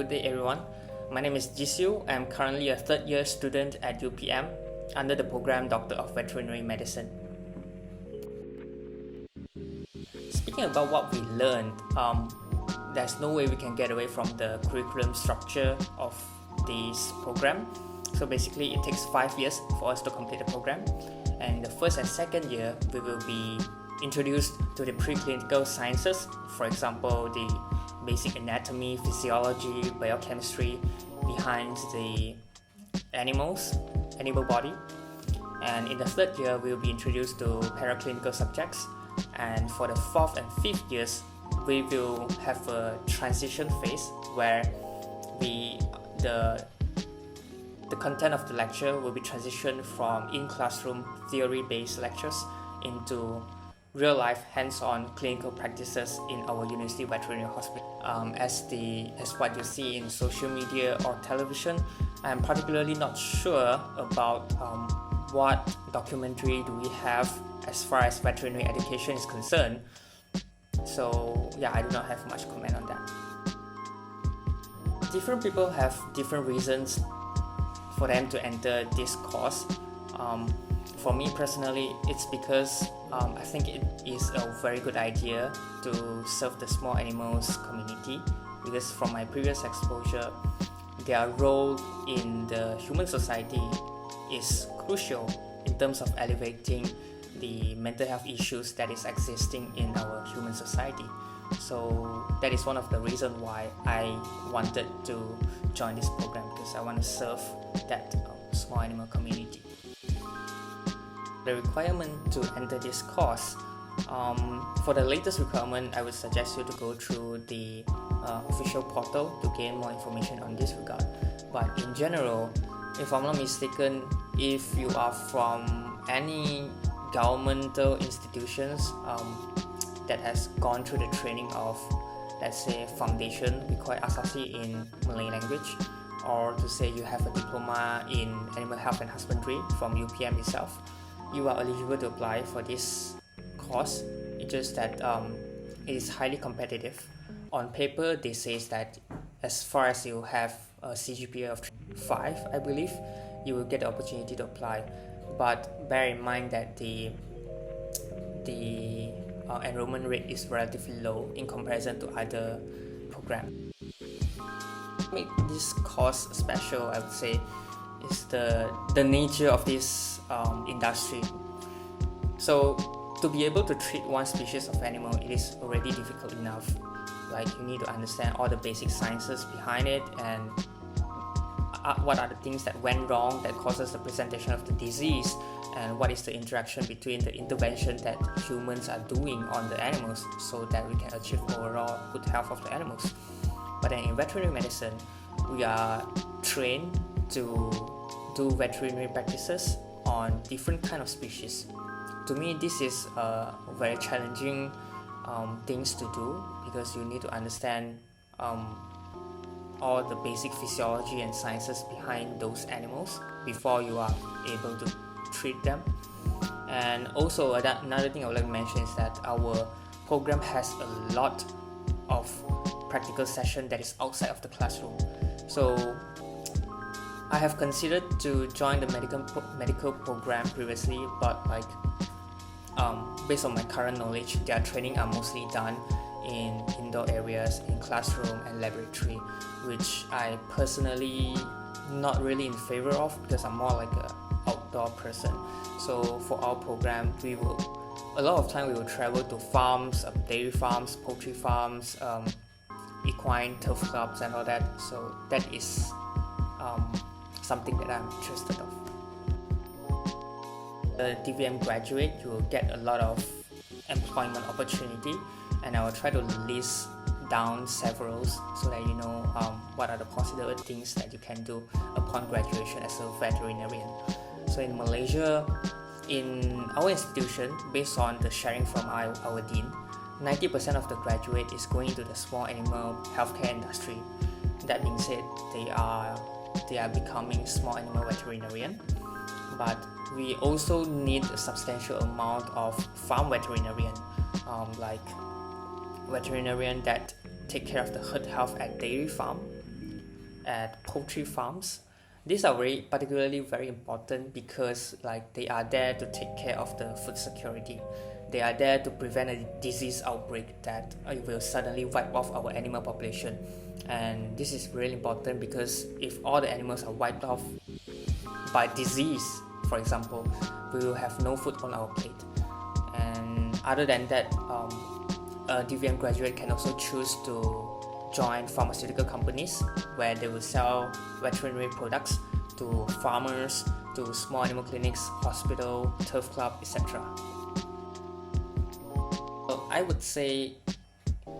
Good day everyone. My name is Juz Edu. I'm currently a third year student at UPM under the program Doctor of Veterinary Medicine. Speaking about what we learned, there's no way we can get away from the curriculum structure of this program. So basically it takes 5 years for us to complete the program, and the first and second year we will be introduced to the preclinical sciences, for example the basic anatomy, physiology, biochemistry behind the animal body. And in the third year we will be introduced to paraclinical subjects, and for the fourth and fifth years we will have a transition phase where the content of the lecture will be transitioned from in-classroom theory-based lectures into real-life hands-on clinical practices in our University Veterinary Hospital. As what you see in social media or television, I'm particularly not sure about what documentary do we have as far as veterinary education is concerned. So yeah, I do not have much comment on that. Different people have different reasons for them to enter this course. For me personally, it's because I think it is a very good idea to serve the small animals community, because from my previous exposure, their role in the human society is crucial in terms of elevating the mental health issues that is existing in our human society. So that is one of the reasons why I wanted to join this program, because I want to serve that small animal community. The requirement to enter this course, for the latest requirement, I would suggest you to go through the official portal to gain more information on this regard. But in general, if I'm not mistaken, if you are from any governmental institutions that has gone through the training of, let's say, foundation, we call it asasi in Malay language, or to say you have a diploma in animal health and husbandry from UPM itself, you are eligible to apply for this course. It's just that it is highly competitive. On paper, they say that as far as you have a CGPA of 5, I believe, you will get the opportunity to apply. But bear in mind that the enrollment rate is relatively low in comparison to other programs. What makes this course special, I would say, is the nature of this industry. So to be able to treat one species of animal, it is already difficult enough. Like, you need to understand all the basic sciences behind it, and what are the things that went wrong that causes the presentation of the disease, and what is the interaction between the intervention that humans are doing on the animals so that we can achieve overall good health of the animals. But then in veterinary medicine, we are trained to do veterinary practices on different kind of species. To me, this is a very challenging things to do, because you need to understand all the basic physiology and sciences behind those animals before you are able to treat them. And also another thing I would like to mention is that our program has a lot of practical session that is outside of the classroom. So I have considered to join the medical program previously, but based on my current knowledge, their training are mostly done in indoor areas, in classroom and laboratory, which I personally not really in favor of, because I'm more like an outdoor person. So for our program, a lot of time we will travel to farms, dairy farms, poultry farms, equine turf clubs and all that. So that is something that I'm interested of. The DVM graduate, you will get a lot of employment opportunity, and I will try to list down several so that you know what are the possible things that you can do upon graduation as a veterinarian. So in Malaysia, in our institution, based on the sharing from our dean, 90% of the graduate is going into the small animal healthcare industry. That being said, they are becoming small animal veterinarian, but we also need a substantial amount of farm veterinarian, like veterinarian that take care of the herd health at dairy farm, at poultry farms. These are particularly very important because they are there to take care of the food security. They are there to prevent a disease outbreak that will suddenly wipe off our animal population. And this is really important because if all the animals are wiped off by disease, for example, we will have no food on our plate. And other than that, a DVM graduate can also choose to join pharmaceutical companies where they will sell veterinary products to farmers, to small animal clinics, hospital, turf club, etc. So I would say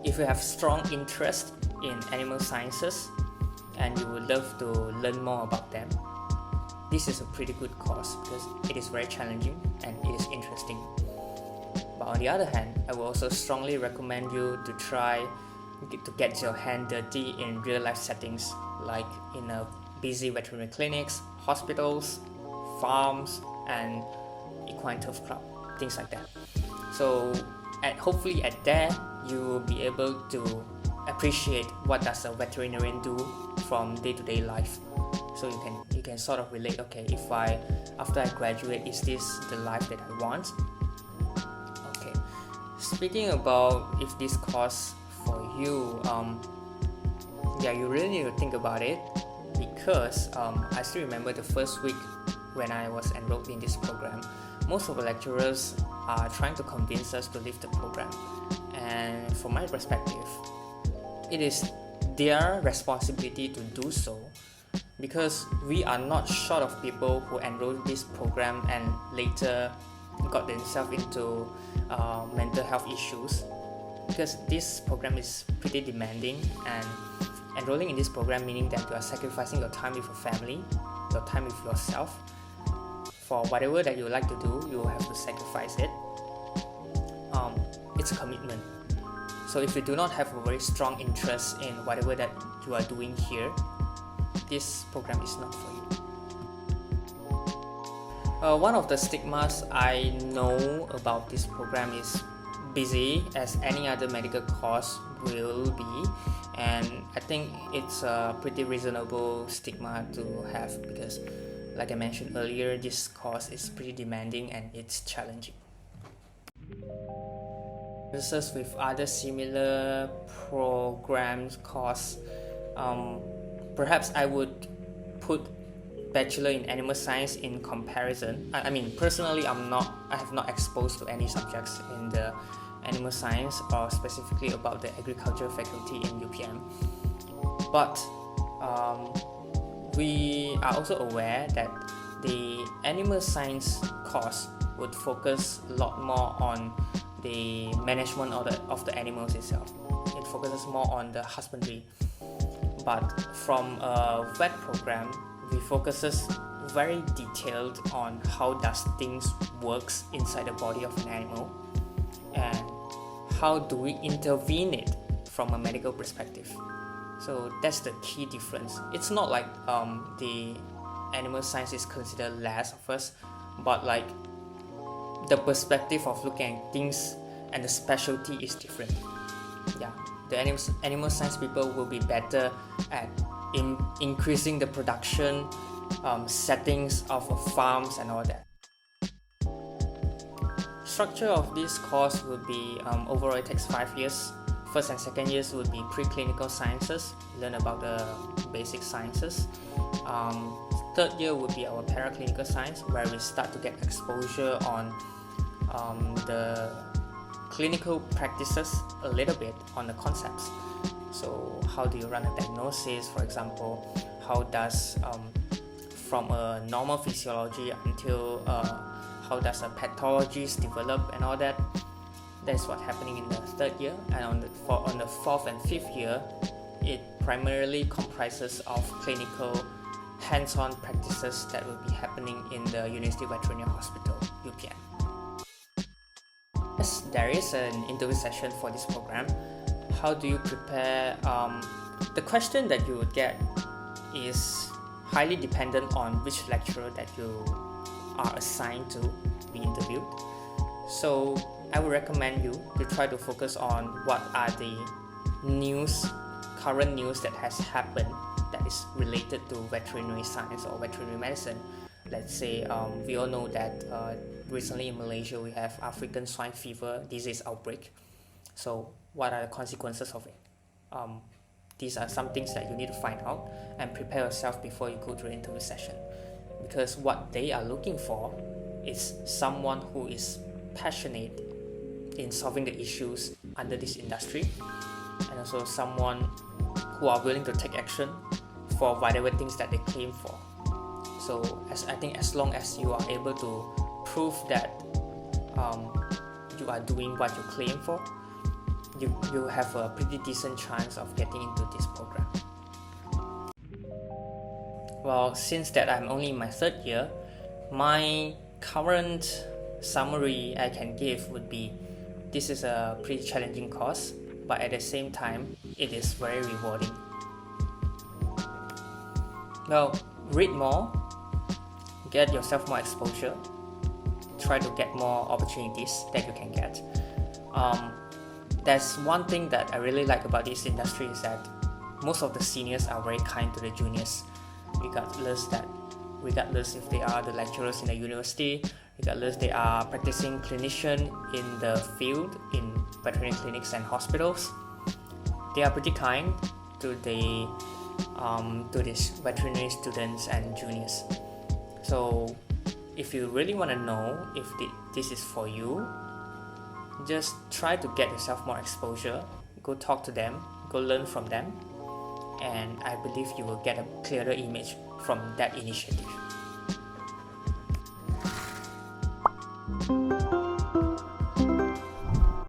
if you have strong interest in animal sciences and you would love to learn more about them, this is a pretty good course because it is very challenging and it is interesting. But on the other hand, I will also strongly recommend you to try to get your hand dirty in real life settings, like in a busy veterinary clinics, hospitals, farms, and equine turf club, things like that. So hopefully at there you will be able to appreciate what does a veterinarian do from day-to-day life. So you can sort of relate, okay, after I graduate, is this the life that I want? Okay, speaking about if this course for you, you really need to think about it because I still remember the first week when I was enrolled in this program. Most of the lecturers are trying to convince us to leave the program, and from my perspective, it is their responsibility to do so because we are not short of people who enrolled this program and later got themselves into mental health issues, because this program is pretty demanding, and enrolling in this program meaning that you are sacrificing your time with your family, your time with yourself. For whatever that you like to do, you will have to sacrifice it. It's a commitment. So if you do not have a very strong interest in whatever that you are doing here, this program is not for you. One of the stigmas I know about this program is busy as any other medical course will be, and I think it's a pretty reasonable stigma to have because, like I mentioned earlier, this course is pretty demanding and it's challenging. Versus with other similar programs course, perhaps I would put Bachelor in Animal Science in comparison. I mean, personally, I have not exposed to any subjects in the animal science or specifically about the agriculture faculty in UPM. But we are also aware that the animal science course would focus a lot more on the management of the animals itself. It focuses more on the husbandry. But from a vet program, we focuses very detailed on how does things works inside the body of an animal and how do we intervene it from a medical perspective. So that's the key difference. It's not like the animal science is considered less of us, but like the perspective of looking at things and the specialty is different. Yeah, the animal science people will be better at increasing the production settings of farms and all that. Structure of this course will be overall it takes 5 years. First and second years will be preclinical sciences, learn about the basic sciences. Third year will be our paraclinical science, where we start to get exposure on the clinical practices a little bit on the concepts. So how do you run a diagnosis, for example? How does from a normal physiology until how does a pathologist develop and all that? That's what's happening in the third year. And on the fourth and fifth year, it primarily comprises of clinical hands-on practices that will be happening in the Universiti Veterinary Hospital, UPM. Yes, there is an interview session for this program. How do you prepare? The question that you would get is highly dependent on which lecturer that you are assigned to be interviewed. So I would recommend you to try to focus on what are the current news that has happened that is related to veterinary science or veterinary medicine. Let's say we all know that recently in Malaysia we have African swine fever disease outbreak. So what are the consequences of it? These are some things that you need to find out and prepare yourself before you go to the interview session, because what they are looking for is someone who is passionate in solving the issues under this industry, and also someone who are willing to take action for whatever things that they claim for. So I think as long as you are able to prove that you are doing what you claim for, you have a pretty decent chance of getting into this program. Well, since that I'm only in my third year, my current summary I can give would be, this is a pretty challenging course, but at the same time, it is very rewarding. Well, read more, get yourself more exposure, try to get more opportunities that you can get. There's one thing that I really like about this industry is that most of the seniors are very kind to the juniors, regardless if they are the lecturers in the university, regardless they are practicing clinician in the field in veterinary clinics and hospitals. They are pretty kind to these veterinary students and juniors. So if you really want to know if this is for you, just try to get yourself more exposure, go talk to them, go learn from them, and I believe you will get a clearer image from that initiative.